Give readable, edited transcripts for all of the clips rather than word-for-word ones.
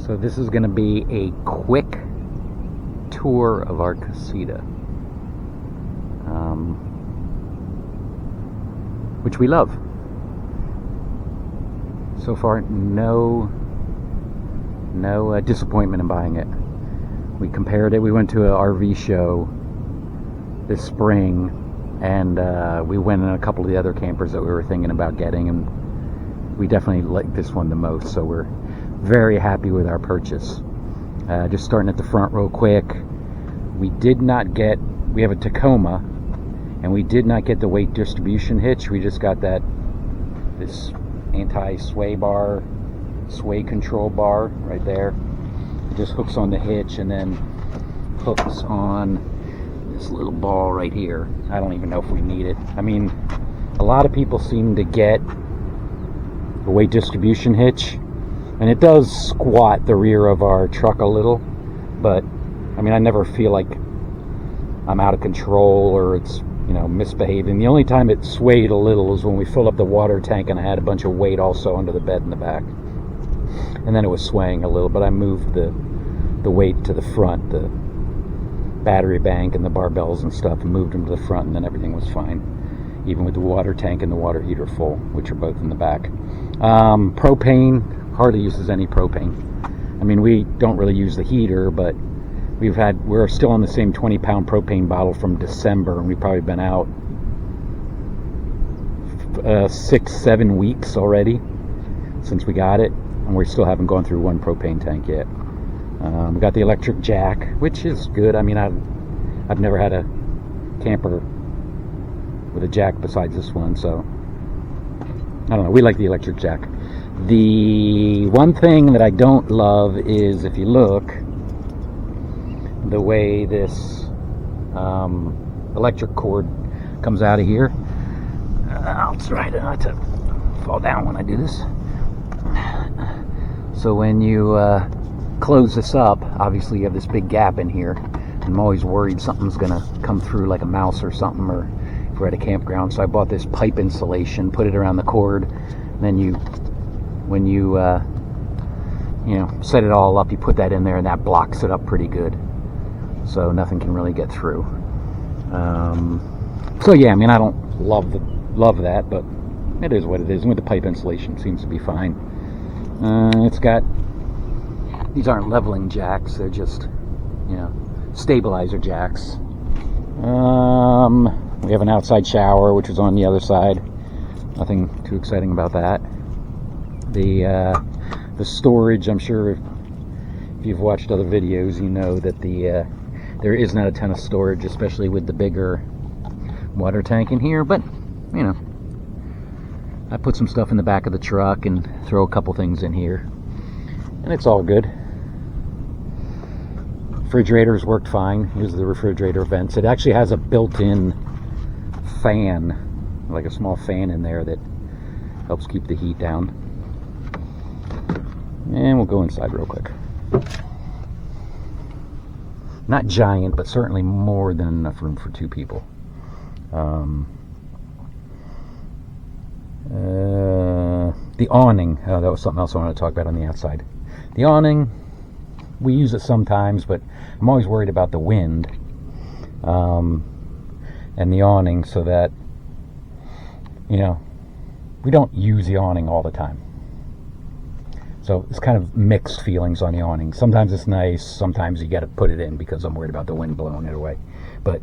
So this is going to be a quick tour of our Casita, which we love. So far, no disappointment in buying it. We compared it. We went to an RV show this spring, and we went in a couple of the other campers that we were thinking about getting, and we definitely like this one the most. So we're very happy with our purchase. Just starting at the front real quick. We have a Tacoma, and we did not get the weight distribution hitch. We just got this anti-sway control bar right there. It just hooks on the hitch and then hooks on this little ball right here. I don't even know if we need it. I mean, a lot of people seem to get the weight distribution hitch, and it does squat the rear of our truck a little, but I mean, I never feel like I'm out of control or it's, misbehaving. The only time it swayed a little is when we filled up the water tank and I had a bunch of weight also under the bed in the back. And then it was swaying a little, but I moved the weight to the front, the battery bank and the barbells and stuff, and moved them to the front, and then everything was fine, even with the water tank and the water heater full, which are both in the back. Propane hardly uses any propane. I mean, we don't really use the heater, but we're still on the same 20-pound propane bottle from December, and we've probably been out 6-7 weeks already since we got it, and we still haven't gone through one propane tank yet. We got the electric jack, which is good. I mean, I've never had a camper with a jack besides this one, so I don't know. We like the electric jack. The one thing that I don't love is, if you look, the way this electric cord comes out of here. I'll try not to fall down when I do this. So when you close this up, obviously you have this big gap in here. I'm always worried something's gonna come through, like a mouse or something, or if we're at a campground. So I bought this pipe insulation, put it around the cord, and then when you set it all up, you put that in there, and that blocks it up pretty good, so nothing can really get through. So yeah, I mean, I don't love that, but it is what it is. And with the pipe insulation, it seems to be fine. It's got, these aren't leveling jacks, they're just stabilizer jacks. We have an outside shower, which is on the other side. Nothing too exciting about that. The storage, I'm sure if you've watched other videos, you know that there is not a ton of storage, especially with the bigger water tank in here, but I put some stuff in the back of the truck and throw a couple things in here, and it's all good. Refrigerators worked fine. Here's the refrigerator vents. It actually has a built-in fan, like a small fan in there that helps keep the heat down. And we'll go inside real quick. Not giant, but certainly more than enough room for two people. The awning, that was something else I wanted to talk about on the outside. The awning, we use it sometimes, but I'm always worried about the wind and the awning, so that we don't use the awning all the time. So it's kind of mixed feelings on the awning. Sometimes it's nice, sometimes you got to put it in because I'm worried about the wind blowing it away. But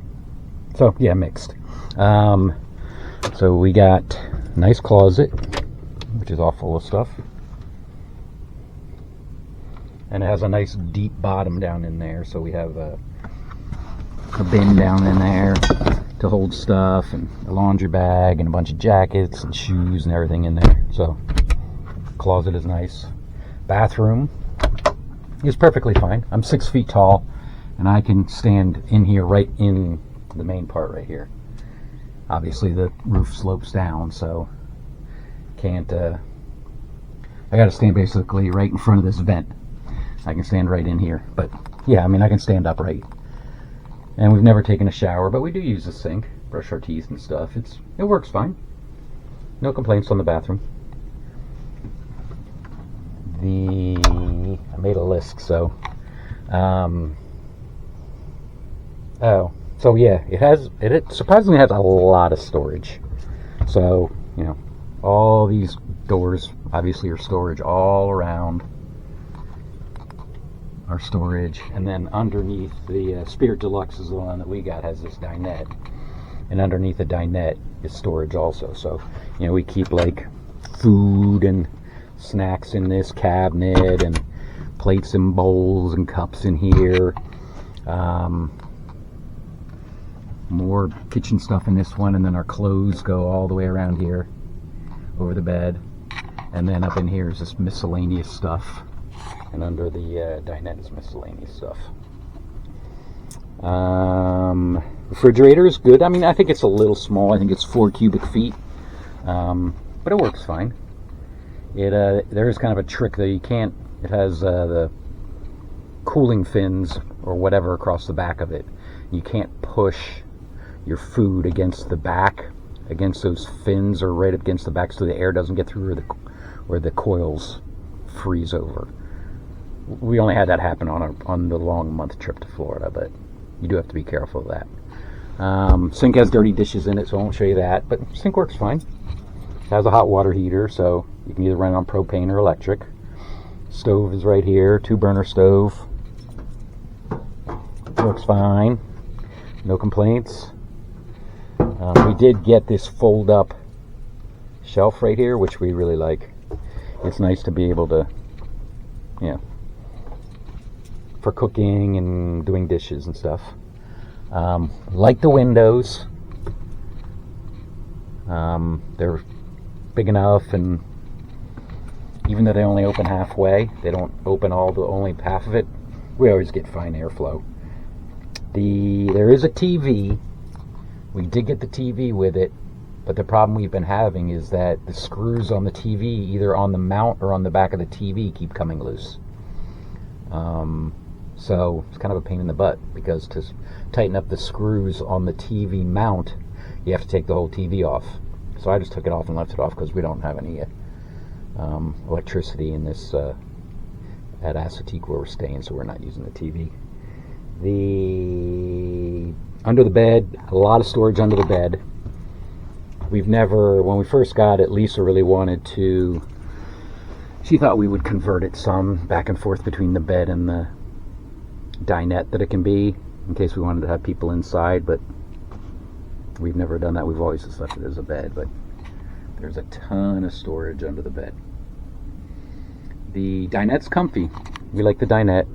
so yeah, mixed. So we got a nice closet, which is all full of stuff. And it has a nice deep bottom down in there, so we have a bin down in there to hold stuff, and a laundry bag, and a bunch of jackets and shoes and everything in there. So closet is nice. Bathroom is perfectly fine. I'm 6 feet tall, and I can stand in here, right in the main part right here. Obviously the roof slopes down, so can't I gotta stand basically right in front of this vent. I can stand right in here, but yeah, I mean, I can stand upright. And we've never taken a shower, but we do use the sink, brush our teeth and stuff. It works fine. No complaints on the bathroom. I made a list disc. So, so yeah, it surprisingly has a lot of storage. So, all these doors obviously are storage all around. Our storage, and then underneath the Spirit Deluxe is the one that we got, has this dinette, and underneath the dinette is storage also. So we keep like food and snacks in this cabinet, and plates and bowls and cups in here, more kitchen stuff in this one, and then our clothes go all the way around here over the bed, and then up in here is this miscellaneous stuff. And under the dinette is miscellaneous stuff. Refrigerator is good. I mean, I think it's a little small. I think it's 4 cubic feet, but it works fine. There is kind of a trick that you can't. It has the cooling fins or whatever across the back of it. You can't push your food against the back, against those fins, or right against the back, so the air doesn't get through, or the coils freeze over. We only had that happen on the long month trip to Florida, but you do have to be careful of that. Sink has dirty dishes in it, so I won't show you that, but sink works fine. It has a hot water heater, so you can either run it on propane or electric. Stove is right here, 2-burner stove. Works fine. No complaints. We did get this fold-up shelf right here, which we really like. It's nice to be able to, for cooking and doing dishes and stuff. Like the windows. They're big enough, and even though they only open halfway, they don't open only half of it, we always get fine airflow. There is a TV. We did get the TV with it, but the problem we've been having is that the screws on the TV, either on the mount or on the back of the TV, keep coming loose. So it's kind of a pain in the butt, because to tighten up the screws on the TV mount, you have to take the whole TV off. So I just took it off and left it off, because we don't have any electricity in this at Assateague where we're staying, so we're not using the TV. Under the bed, a lot of storage under the bed. When we first got it, Lisa really wanted to, she thought we would convert it some back and forth between the bed and the dinette that it can be, in case we wanted to have people inside, but we've never done that. We've always just left it as a bed, but there's a ton of storage under the bed. The dinette's comfy. We like the dinette.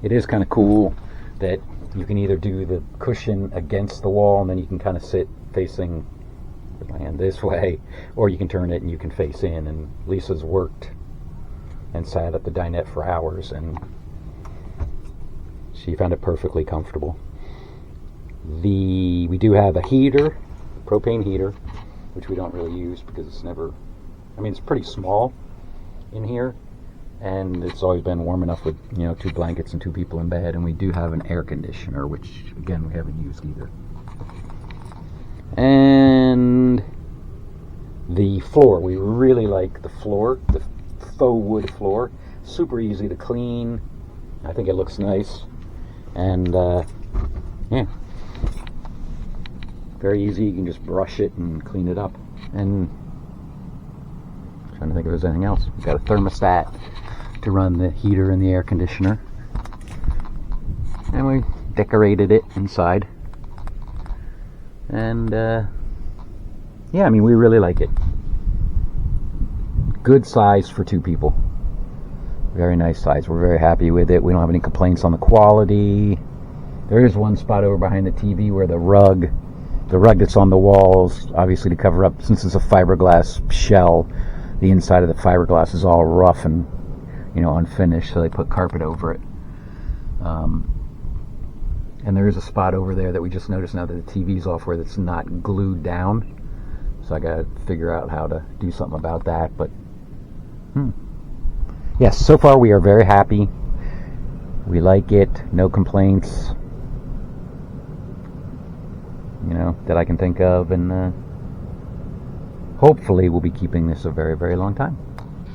It is kind of cool that you can either do the cushion against the wall, and then you can kind of sit facing, with my hand this way, or you can turn it and you can face in. And Lisa's worked and sat at the dinette for hours, and she found it perfectly comfortable. We do have a heater, propane heater, which we don't really use because it's pretty small in here, and it's always been warm enough with 2 blankets and 2 people in bed. And we do have an air conditioner, which again we haven't used either. And the floor, we really like the floor, the faux wood floor. Super easy to clean. I think it looks nice, and very easy. You can just brush it and clean it up. And I'm trying to think if there's anything else. We've got a thermostat to run the heater and the air conditioner, and we decorated it inside. And we really like it. Good size for 2 people. Very nice size. We're very happy with it. We don't have any complaints on the quality. There is one spot over behind the TV where the rug that's on the walls, obviously to cover up, since it's a fiberglass shell, the inside of the fiberglass is all rough and unfinished, so they put carpet over it. And there is a spot over there that we just noticed now that the TV's off, where it's not glued down. So I gotta figure out how to do something about that. But yes, so far we are very happy. We like it. No complaints, that I can think of, and hopefully we'll be keeping this a very, very long time.